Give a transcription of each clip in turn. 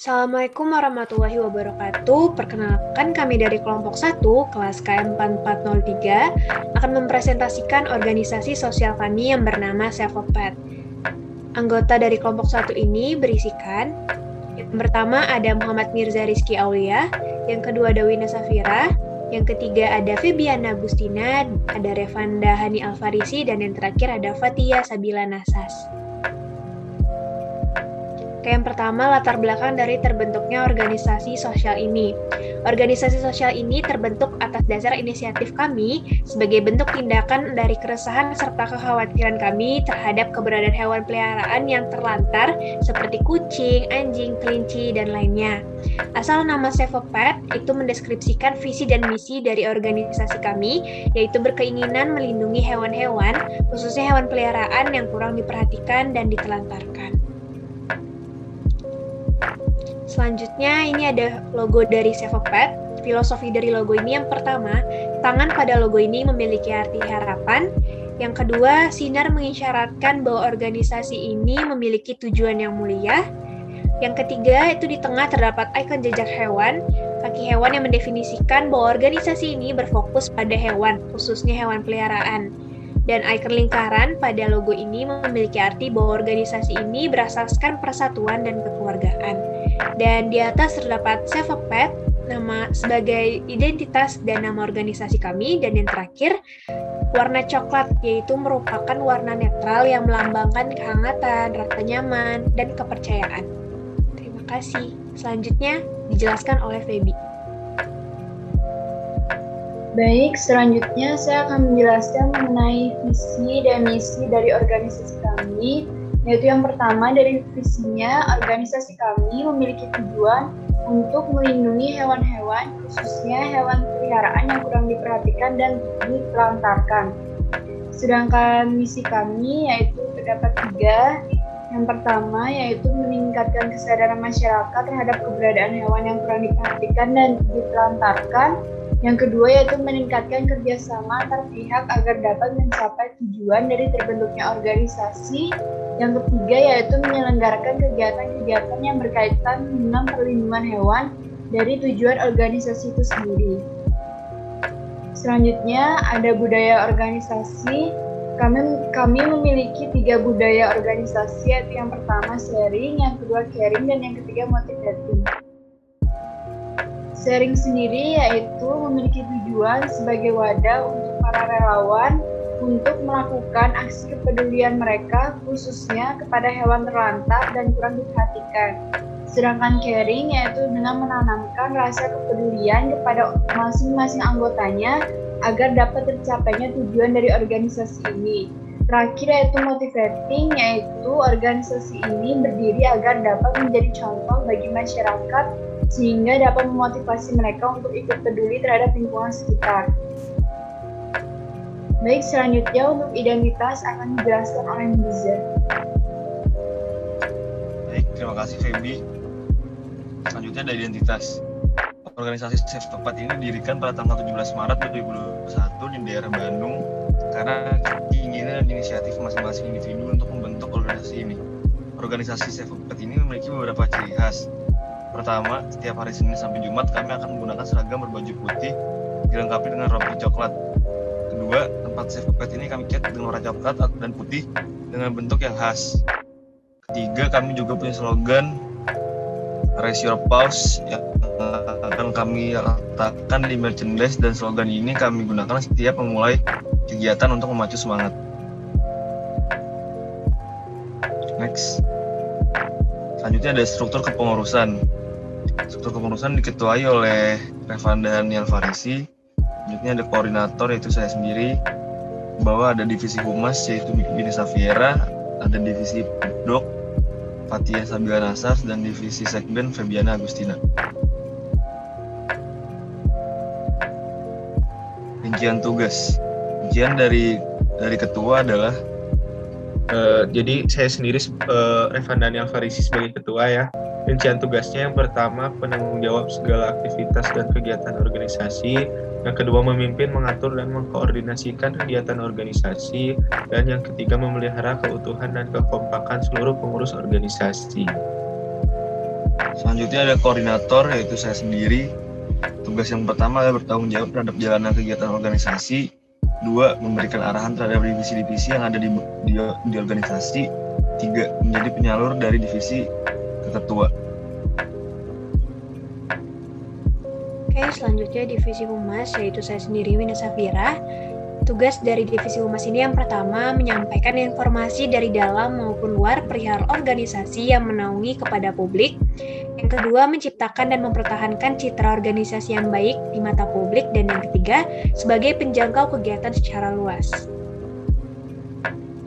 Assalamualaikum warahmatullahi wabarakatuh. Perkenalkan kami dari kelompok 1, kelas KM4403, akan mempresentasikan organisasi sosial kami yang bernama Sevopet. Anggota dari kelompok 1 ini berisikan, yang pertama ada Muhammad Mirza Rizky Aulia, yang kedua ada Wina Safira, yang ketiga ada Febiana Agustina, ada Revanda Hani Alfarisi, dan yang terakhir ada Fatia Sabila Nasas. Yang pertama, latar belakang dari terbentuknya organisasi sosial ini. Organisasi sosial ini terbentuk atas dasar inisiatif kami sebagai bentuk tindakan dari keresahan serta kekhawatiran kami terhadap keberadaan hewan peliharaan yang terlantar seperti kucing, anjing, kelinci, dan lainnya. Asal nama Sevopet itu mendeskripsikan visi dan misi dari organisasi kami, yaitu berkeinginan melindungi hewan-hewan, khususnya hewan peliharaan yang kurang diperhatikan dan ditelantarkan. Selanjutnya, ini ada logo dari Sevopet. Filosofi dari logo ini yang pertama, tangan pada logo ini memiliki arti harapan. Yang kedua, sinar mengisyaratkan bahwa organisasi ini memiliki tujuan yang mulia. Yang ketiga, itu di tengah terdapat ikon jejak hewan, kaki hewan yang mendefinisikan bahwa organisasi ini berfokus pada hewan, khususnya hewan peliharaan. Dan ikon lingkaran pada logo ini memiliki arti bahwa organisasi ini berasaskan persatuan dan kekeluargaan. Dan di atas terdapat Sevopet, nama sebagai identitas dan nama organisasi kami. Dan yang terakhir, warna coklat, yaitu merupakan warna netral yang melambangkan kehangatan, rasa nyaman, dan kepercayaan. Terima kasih. Selanjutnya dijelaskan oleh Febi. Baik, selanjutnya saya akan menjelaskan mengenai visi dan misi dari organisasi kami, yaitu yang pertama dari visinya, organisasi kami memiliki tujuan untuk melindungi hewan-hewan, khususnya hewan peliharaan yang kurang diperhatikan dan ditelantarkan. Sedangkan misi kami yaitu terdapat 3. Yang pertama yaitu meningkatkan kesadaran masyarakat terhadap keberadaan hewan yang kurang diperhatikan dan ditelantarkan. Yang kedua yaitu meningkatkan kerjasama antar pihak agar dapat mencapai tujuan dari terbentuknya organisasi. Yang ketiga yaitu menyelenggarakan kegiatan-kegiatan yang berkaitan dengan perlindungan hewan dari tujuan organisasi itu sendiri. Selanjutnya ada budaya organisasi. Kami memiliki 3 budaya organisasi, yaitu yang pertama sharing, yang kedua caring, dan yang ketiga motivating. Sharing sendiri yaitu memiliki tujuan sebagai wadah untuk para relawan untuk melakukan aksi kepedulian mereka khususnya kepada hewan terlantar dan kurang diperhatikan. Sedangkan caring yaitu dengan menanamkan rasa kepedulian kepada masing-masing anggotanya agar dapat tercapainya tujuan dari organisasi ini. Terakhir yaitu motivating, yaitu organisasi ini berdiri agar dapat menjadi contoh bagi masyarakat sehingga dapat memotivasi mereka untuk ikut peduli terhadap lingkungan sekitar. Baik, selanjutnya untuk identitas akan dijelaskan oleh Mirza. Baik, terima kasih Febi. Selanjutnya ada identitas. Organisasi Sevopet ini didirikan pada tanggal 17 Maret 2021 di daerah Bandung karena keinginan dan inisiatif masing-masing individu untuk membentuk organisasi ini. Organisasi Sevopet ini memiliki beberapa ciri khas. Pertama, setiap hari Senin sampai Jumat kami akan menggunakan seragam berbaju putih dilengkapi dengan rompi coklat. Kedua, tempat Sevopet ini kami cat dengan warna coklat dan putih dengan bentuk yang khas. Ketiga, kami juga punya slogan Raise Your Paws yang akan kami letakkan di merchandise, dan slogan ini kami gunakan setiap memulai kegiatan untuk memacu semangat. Next. Selanjutnya ada struktur kepengurusan. Struktur kepengurusan diketuai oleh Revanda Hani Alfarisi. Selanjutnya ada koordinator yaitu saya sendiri. Di bawah ada divisi humas yaitu Wina Safira, ada divisi Pudok Fatia Sabila Nasas, dan divisi sekben Febiana Agustina. Rincian tugas. Rincian dari ketua adalah jadi saya sendiri Revanda Hani Alfarisi sebagai ketua ya. Rincian tugasnya yang pertama penanggung jawab segala aktivitas dan kegiatan organisasi, yang kedua memimpin, mengatur, dan mengkoordinasikan kegiatan organisasi, dan yang ketiga memelihara keutuhan dan kekompakan seluruh pengurus organisasi. Selanjutnya ada koordinator, yaitu saya sendiri. Tugas yang pertama adalah bertanggung jawab terhadap jalannya kegiatan organisasi. 2. Memberikan arahan terhadap divisi-divisi yang ada di organisasi. 3. Menjadi penyalur dari divisi ke ketua. Oke, selanjutnya divisi humas, yaitu saya sendiri, Wina Safira. Tugas dari divisi humas ini yang pertama, menyampaikan informasi dari dalam maupun luar perihal organisasi yang menaungi kepada publik. Yang kedua, menciptakan dan mempertahankan citra organisasi yang baik di mata publik. Dan yang ketiga, sebagai penjangkau kegiatan secara luas.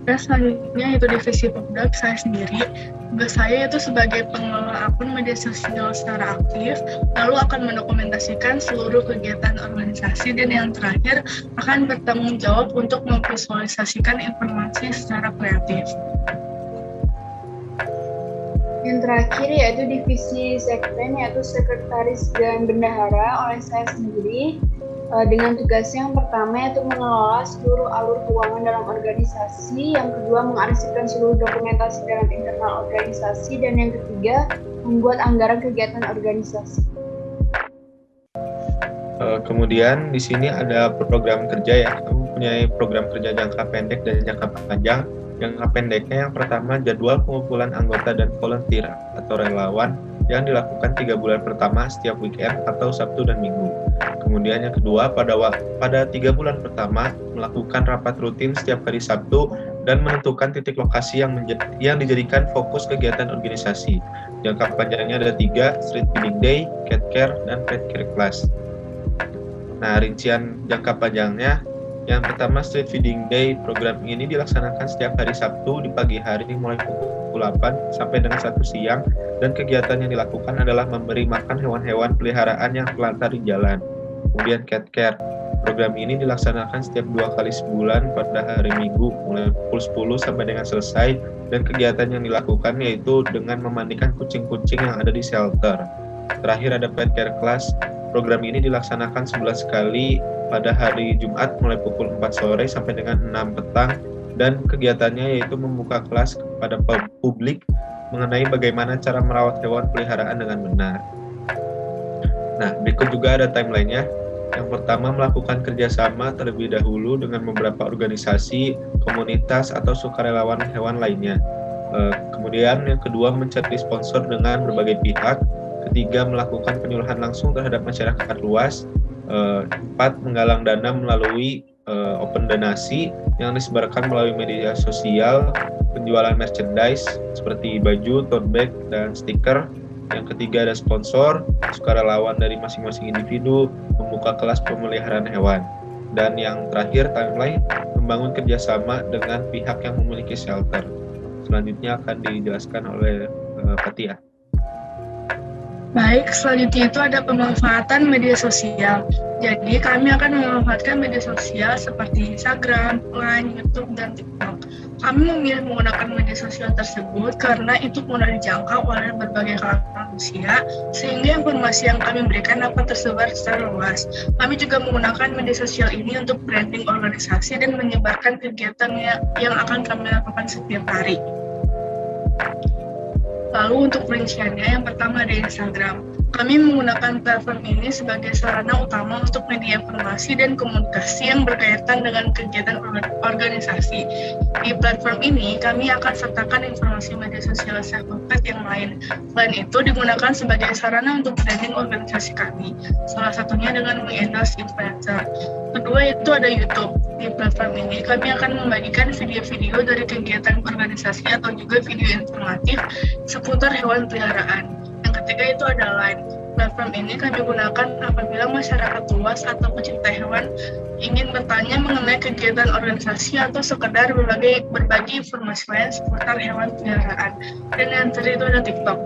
Tugas selanjutnya yaitu divisi Popdap, saya sendiri. Tugas saya itu sebagai pengelola akun media sosial secara aktif, lalu akan mendokumentasikan seluruh kegiatan organisasi, dan yang terakhir akan bertanggung jawab untuk memvisualisasikan informasi secara kreatif. Yang terakhir yaitu divisi sekren, yaitu sekretaris dan bendahara oleh saya sendiri, dengan tugasnya yang pertama yaitu mengelola seluruh alur keuangan dalam organisasi, yang kedua mengarsipkan seluruh dokumentasi dalam internal organisasi, dan yang ketiga membuat anggaran kegiatan organisasi. Kemudian di sini ada program kerja ya, kamu punya program kerja jangka pendek dan jangka panjang. Jangka pendeknya yang pertama jadwal pengumpulan anggota dan volunteer atau relawan yang dilakukan 3 bulan pertama setiap weekend atau Sabtu dan Minggu. Kemudian yang kedua, pada 3 bulan pertama melakukan rapat rutin setiap hari Sabtu dan menentukan titik lokasi yang dijadikan fokus kegiatan organisasi. Jangka panjangnya ada 3, Street Feeding Day, Cat Care, dan Pet Care Class. Nah, rincian jangka panjangnya, yang pertama Street Feeding Day. Program ini dilaksanakan setiap hari Sabtu di pagi hari mulai pukul 8 sampai dengan 1 siang, dan kegiatan yang dilakukan adalah memberi makan hewan-hewan peliharaan yang terlantar di jalan. Kemudian Cat Care. Program ini dilaksanakan setiap 2 kali sebulan pada hari Minggu mulai pukul 10 sampai dengan selesai, dan kegiatan yang dilakukan yaitu dengan memandikan kucing-kucing yang ada di shelter. Terakhir ada Pet Care Class. Program ini dilaksanakan sebulan sekali pada hari Jumat mulai pukul 4 sore sampai dengan 6 petang, dan kegiatannya yaitu membuka kelas kepada publik mengenai bagaimana cara merawat hewan peliharaan dengan benar. Nah, berikut juga ada timeline-nya. Yang pertama, melakukan kerjasama terlebih dahulu dengan beberapa organisasi, komunitas, atau sukarelawan hewan lainnya. Kemudian yang kedua, mencari sponsor dengan berbagai pihak. Ketiga, melakukan penyuluhan langsung terhadap masyarakat luas. 4, menggalang dana melalui open donasi yang disebarkan melalui media sosial, penjualan merchandise seperti baju, tote bag, dan stiker. Yang ketiga ada sponsor, sukarelawan dari masing-masing individu, membuka kelas pemeliharaan hewan. Dan yang terakhir timeline, membangun kerjasama dengan pihak yang memiliki shelter. Selanjutnya akan dijelaskan oleh Fatia. Baik, selanjutnya itu ada pemanfaatan media sosial. Jadi kami akan memanfaatkan media sosial seperti Instagram, Line, YouTube, dan TikTok. Kami memilih menggunakan media sosial tersebut karena itu mudah dijangkau oleh berbagai kalangan manusia, sehingga informasi yang kami berikan dapat tersebar secara luas. Kami juga menggunakan media sosial ini untuk branding organisasi dan menyebarkan kegiatan yang akan kami lakukan setiap hari. Lalu untuk perinciannya, yang pertama ada Instagram. Kami menggunakan platform ini sebagai sarana utama untuk media informasi dan komunikasi yang berkaitan dengan kegiatan organisasi. Di platform ini, kami akan sertakan informasi media sosial Self-Pet yang lain. Selain itu, digunakan sebagai sarana untuk branding organisasi kami, salah satunya dengan mengendorse influencer. Kedua, itu ada YouTube. Di platform ini, kami akan membagikan video-video dari kegiatan organisasi atau juga video informatif seputar hewan peliharaan. Yang ketiga itu ada Line. Platform ini kami gunakan apabila masyarakat luas atau pecinta hewan ingin bertanya mengenai kegiatan organisasi atau sekedar berbagi informasi lain seputar hewan peliharaan. Dan yang terakhir itu ada TikTok.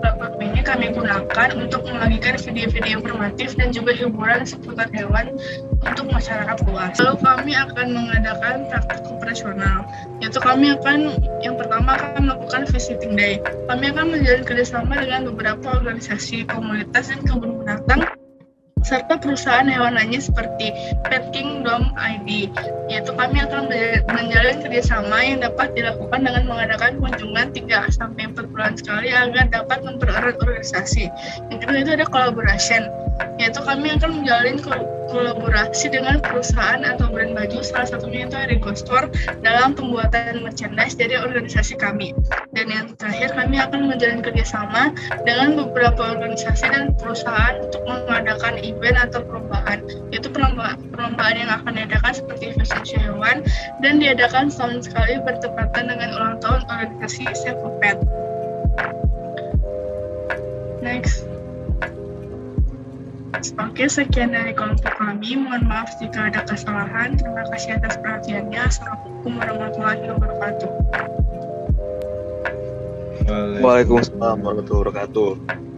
Platform ini kami gunakan untuk membagikan video-video informatif dan juga hiburan seputar hewan untuk masyarakat luas. Lalu kami akan mengadakan praktik operasional, yaitu kami akan yang pertama akan melakukan visiting day. Kami akan menjalin kerjasama dengan beberapa organisasi, komunitas, dan kebun binatang serta perusahaan hewan lainnya seperti Pet Kingdom ID, yaitu kami akan menjalin kerjasama yang dapat dilakukan dengan mengadakan kunjungan 3-4 bulan sekali agar dapat mempererat organisasi. Yang kedua itu ada collaboration, yaitu kami akan menjalin kolaborasi dengan perusahaan atau brand baju, salah satunya itu Erigo Store, dalam pembuatan merchandise dari organisasi kami. Dan yang terakhir, kami akan menjalin kerjasama dengan beberapa organisasi dan perusahaan untuk mengadakan event atau perlombaan, yaitu perlombaan yang akan diadakan seperti Fashion Show Hewan dan diadakan setahun sekali bertepatan dengan ulang tahun organisasi Save a Pet. Next. Oke, sekian dari kelompok kami. Mohon maaf jika ada kesalahan. Terima kasih atas perhatiannya. Assalamualaikum warahmatullahi wabarakatuh. Waalaikumsalam warahmatullahi wabarakatuh.